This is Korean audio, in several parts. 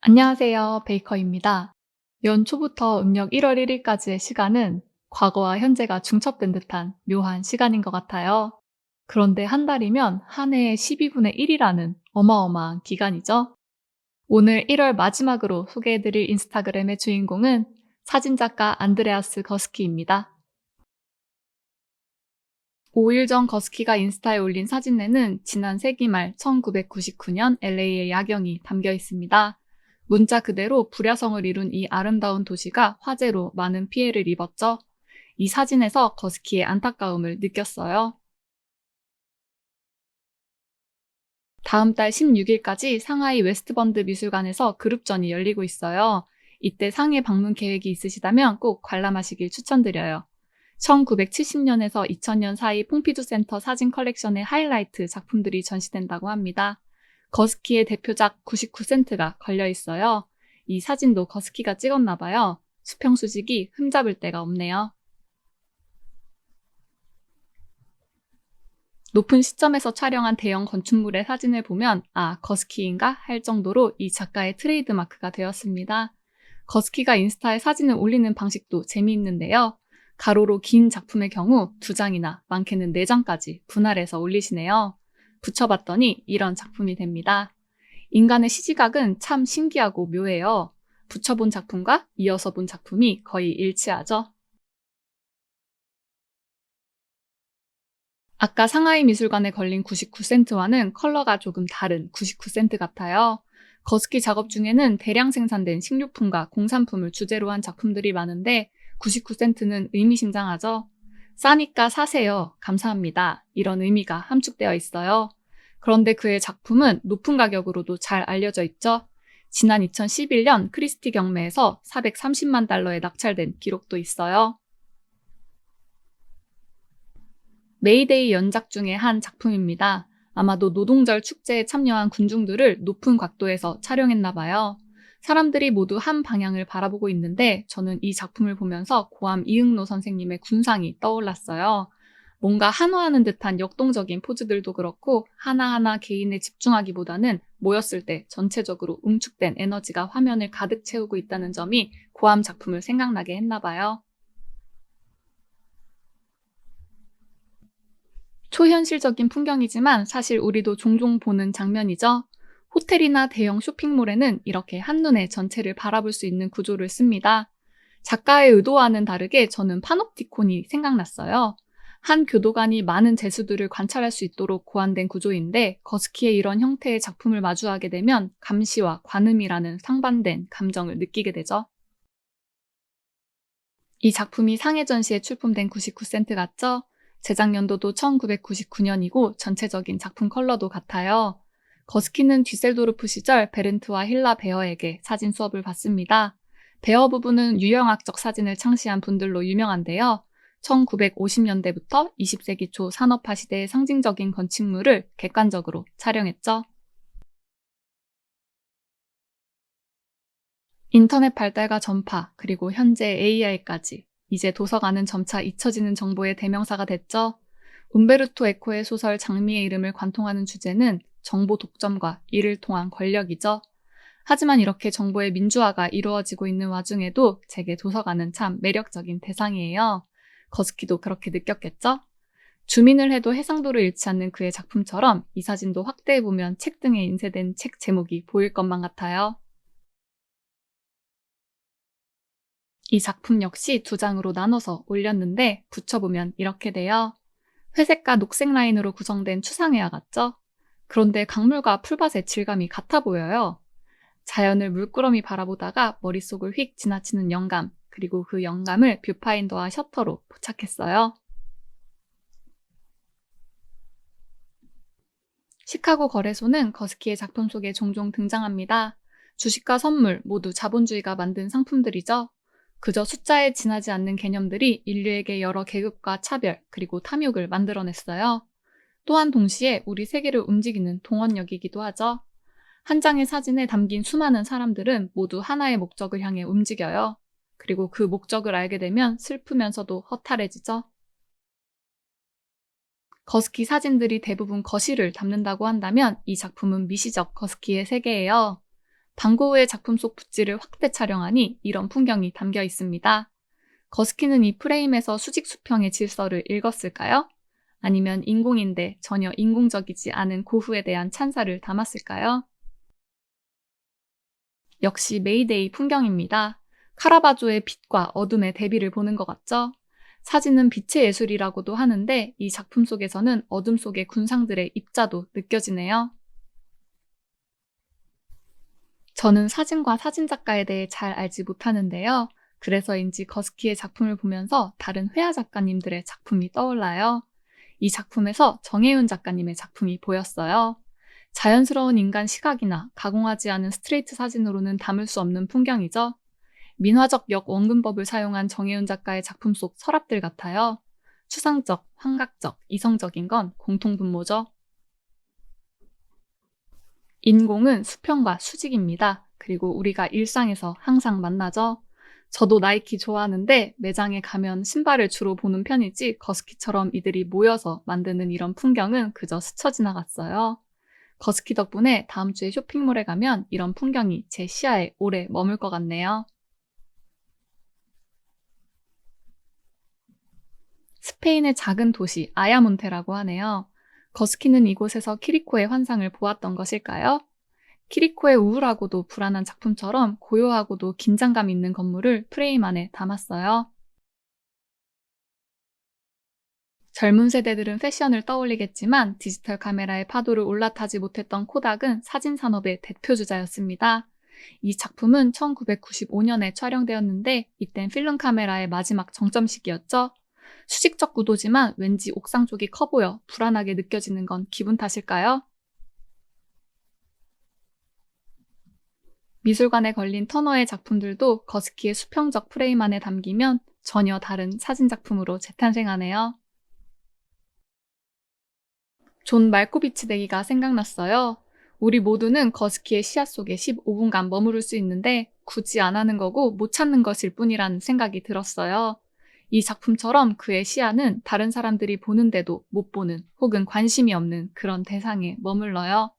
안녕하세요. 베이커입니다. 연초부터 음력 1월 1일까지의 시간은 과거와 현재가 중첩된 듯한 묘한 시간인 것 같아요. 그런데 한 달이면 한 해의 12분의 1이라는 어마어마한 기간이죠. 오늘 1월 마지막으로 소개해드릴 인스타그램의 주인공은 사진작가 안드레아스 거스키입니다. 5일 전 거스키가 인스타에 올린 사진에는 지난 세기 말 1999년 LA의 야경이 담겨 있습니다. 문자 그대로 불야성을 이룬 이 아름다운 도시가 화재로 많은 피해를 입었죠. 이 사진에서 거스키의 안타까움을 느꼈어요. 다음 달 16일까지 상하이 웨스트번드 미술관에서 그룹전이 열리고 있어요. 이때 상해 방문 계획이 있으시다면 꼭 관람하시길 추천드려요. 1970년에서 2000년 사이 퐁피두 센터 사진 컬렉션의 하이라이트 작품들이 전시된다고 합니다. 거스키의 대표작 99센트가 걸려 있어요. 이 사진도 거스키가 찍었나 봐요. 수평수직이 흠잡을 데가 없네요. 높은 시점에서 촬영한 대형 건축물의 사진을 보면 거스키인가 할 정도로 이 작가의 트레이드마크가 되었습니다. 거스키가 인스타에 사진을 올리는 방식도 재미있는데요. 가로로 긴 작품의 경우 2장이나 많게는 4장까지 분할해서 올리시네요. 붙여봤더니 이런 작품이 됩니다. 인간의 시지각은 참 신기하고 묘해요. 붙여본 작품과 이어서 본 작품이 거의 일치하죠. 아까 상하이 미술관에 걸린 99센트와는 컬러가 조금 다른 99센트 같아요. 거스키 작업 중에는 대량 생산된 식료품과 공산품을 주제로 한 작품들이 많은데 99센트는 의미심장하죠. 싸니까 사세요. 감사합니다. 이런 의미가 함축되어 있어요. 그런데 그의 작품은 높은 가격으로도 잘 알려져 있죠. 지난 2011년 크리스티 경매에서 430만 달러에 낙찰된 기록도 있어요. 메이데이 연작 중의 한 작품입니다. 아마도 노동절 축제에 참여한 군중들을 높은 각도에서 촬영했나 봐요. 사람들이 모두 한 방향을 바라보고 있는데 저는 이 작품을 보면서 고암 이응노 선생님의 군상이 떠올랐어요. 뭔가 한화하는 듯한 역동적인 포즈들도 그렇고 하나하나 개인에 집중하기보다는 모였을 때 전체적으로 응축된 에너지가 화면을 가득 채우고 있다는 점이 고암 작품을 생각나게 했나 봐요. 초현실적인 풍경이지만 사실 우리도 종종 보는 장면이죠. 호텔이나 대형 쇼핑몰에는 이렇게 한눈에 전체를 바라볼 수 있는 구조를 씁니다. 작가의 의도와는 다르게 저는 파놉티콘이 생각났어요. 한 교도관이 많은 재수들을 관찰할 수 있도록 고안된 구조인데 거스키의 이런 형태의 작품을 마주하게 되면 감시와 관음이라는 상반된 감정을 느끼게 되죠. 이 작품이 상해 전시에 출품된 99센트 같죠? 제작 연도도 1999년이고 전체적인 작품 컬러도 같아요. 거스키는 뒤셀도르프 시절 베른트와 힐라 베어에게 사진 수업을 받습니다. 베어 부부는 유형학적 사진을 창시한 분들로 유명한데요. 1950년대부터 20세기 초 산업화 시대의 상징적인 건축물을 객관적으로 촬영했죠. 인터넷 발달과 전파, 그리고 현재 AI까지 이제 도서관은 점차 잊혀지는 정보의 대명사가 됐죠. 움베르토 에코의 소설 장미의 이름을 관통하는 주제는 정보 독점과 이를 통한 권력이죠. 하지만 이렇게 정보의 민주화가 이루어지고 있는 와중에도 제게 도서관은 참 매력적인 대상이에요. 거스키도 그렇게 느꼈겠죠? 주민을 해도 해상도를 잃지 않는 그의 작품처럼 이 사진도 확대해보면 책 등에 인쇄된 책 제목이 보일 것만 같아요. 이 작품 역시 2장으로 나눠서 올렸는데 붙여보면 이렇게 돼요. 회색과 녹색 라인으로 구성된 추상회화 같죠? 그런데 강물과 풀밭의 질감이 같아 보여요. 자연을 물끄러미 바라보다가 머릿속을 휙 지나치는 영감, 그리고 그 영감을 뷰파인더와 셔터로 포착했어요. 시카고 거래소는 거스키의 작품 속에 종종 등장합니다. 주식과 선물 모두 자본주의가 만든 상품들이죠. 그저 숫자에 지나지 않는 개념들이 인류에게 여러 계급과 차별, 그리고 탐욕을 만들어냈어요. 또한 동시에 우리 세계를 움직이는 동원력이기도 하죠. 한 장의 사진에 담긴 수많은 사람들은 모두 하나의 목적을 향해 움직여요. 그리고 그 목적을 알게 되면 슬프면서도 허탈해지죠. 거스키 사진들이 대부분 거실을 담는다고 한다면 이 작품은 미시적 거스키의 세계예요. 방고 후의 작품 속 붓질을 확대 촬영하니 이런 풍경이 담겨 있습니다. 거스키는 이 프레임에서 수직 수평의 질서를 읽었을까요? 아니면 인공인데 전혀 인공적이지 않은 고흐에 대한 찬사를 담았을까요? 역시 메이데이 풍경입니다. 카라바조의 빛과 어둠의 대비를 보는 것 같죠? 사진은 빛의 예술이라고도 하는데 이 작품 속에서는 어둠 속의 군상들의 입자도 느껴지네요. 저는 사진과 사진작가에 대해 잘 알지 못하는데요. 그래서인지 거스키의 작품을 보면서 다른 회화 작가님들의 작품이 떠올라요. 이 작품에서 정혜윤 작가님의 작품이 보였어요. 자연스러운 인간 시각이나 가공하지 않은 스트레이트 사진으로는 담을 수 없는 풍경이죠. 민화적 역원근법을 사용한 정혜윤 작가의 작품 속 서랍들 같아요. 추상적, 환각적, 이성적인 건 공통분모죠. 인공은 수평과 수직입니다. 그리고 우리가 일상에서 항상 만나죠. 저도 나이키 좋아하는데 매장에 가면 신발을 주로 보는 편이지 거스키처럼 이들이 모여서 만드는 이런 풍경은 그저 스쳐 지나갔어요. 거스키 덕분에 다음 주에 쇼핑몰에 가면 이런 풍경이 제 시야에 오래 머물 것 같네요. 스페인의 작은 도시 아야몬테라고 하네요. 거스키는 이곳에서 키리코의 환상을 보았던 것일까요? 키리코의 우울하고도 불안한 작품처럼 고요하고도 긴장감 있는 건물을 프레임 안에 담았어요. 젊은 세대들은 패션을 떠올리겠지만 디지털 카메라의 파도를 올라타지 못했던 코닥은 사진 산업의 대표주자였습니다. 이 작품은 1995년에 촬영되었는데 이땐 필름 카메라의 마지막 정점 시기였죠. 수직적 구도지만 왠지 옥상 쪽이 커 보여 불안하게 느껴지는 건 기분 탓일까요? 미술관에 걸린 터너의 작품들도 거스키의 수평적 프레임 안에 담기면 전혀 다른 사진 작품으로 재탄생하네요. 존 말코비치 대기가 생각났어요. 우리 모두는 거스키의 시야 속에 15분간 머무를 수 있는데 굳이 안 하는 거고 못 찾는 것일 뿐이라는 생각이 들었어요. 이 작품처럼 그의 시야는 다른 사람들이 보는데도 못 보는 혹은 관심이 없는 그런 대상에 머물러요.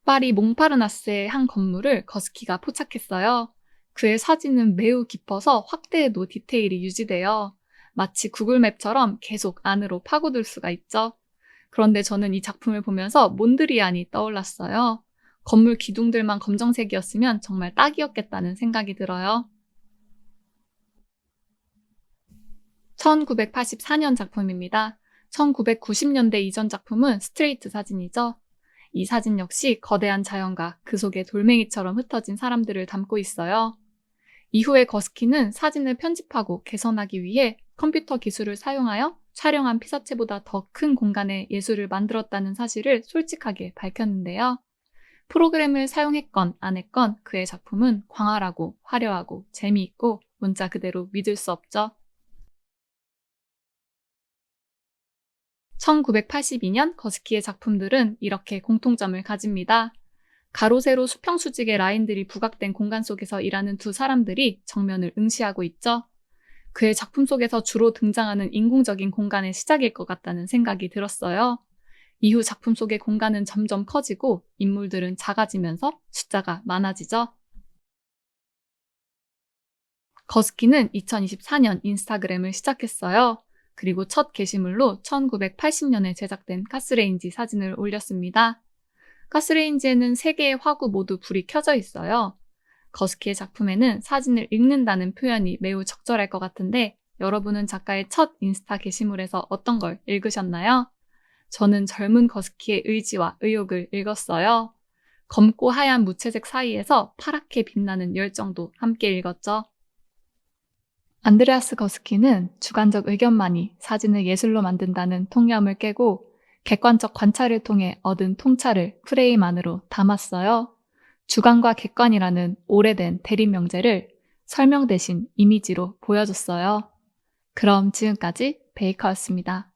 파리 몽파르나스의 한 건물을 거스키가 포착했어요. 그의 사진은 매우 깊어서 확대해도 디테일이 유지돼요. 마치 구글맵처럼 계속 안으로 파고들 수가 있죠. 그런데 저는 이 작품을 보면서 몬드리안이 떠올랐어요. 건물 기둥들만 검정색이었으면 정말 딱이었겠다는 생각이 들어요. 1984년 작품입니다. 1990년대 이전 작품은 스트레이트 사진이죠. 이 사진 역시 거대한 자연과 그 속에 돌멩이처럼 흩어진 사람들을 담고 있어요. 이후에 거스키는 사진을 편집하고 개선하기 위해 컴퓨터 기술을 사용하여 촬영한 피사체보다 더 큰 공간에 예술을 만들었다는 사실을 솔직하게 밝혔는데요. 프로그램을 사용했건 안 했건 그의 작품은 광활하고 화려하고 재미있고 문자 그대로 믿을 수 없죠. 1982년 거스키의 작품들은 이렇게 공통점을 가집니다. 가로 세로 수평 수직의 라인들이 부각된 공간 속에서 일하는 두 사람들이 정면을 응시하고 있죠. 그의 작품 속에서 주로 등장하는 인공적인 공간의 시작일 것 같다는 생각이 들었어요. 이후 작품 속의 공간은 점점 커지고 인물들은 작아지면서 숫자가 많아지죠. 거스키는 2024년 인스타그램을 시작했어요. 그리고 첫 게시물로 1980년에 제작된 가스레인지 사진을 올렸습니다. 가스레인지에는 3개의 화구 모두 불이 켜져 있어요. 거스키의 작품에는 사진을 읽는다는 표현이 매우 적절할 것 같은데 여러분은 작가의 첫 인스타 게시물에서 어떤 걸 읽으셨나요? 저는 젊은 거스키의 의지와 의욕을 읽었어요. 검고 하얀 무채색 사이에서 파랗게 빛나는 열정도 함께 읽었죠. 안드레아스 거스키는 주관적 의견만이 사진을 예술로 만든다는 통념을 깨고 객관적 관찰을 통해 얻은 통찰을 프레임 안으로 담았어요. 주관과 객관이라는 오래된 대립 명제를 설명 대신 이미지로 보여줬어요. 그럼 지금까지 베이커였습니다.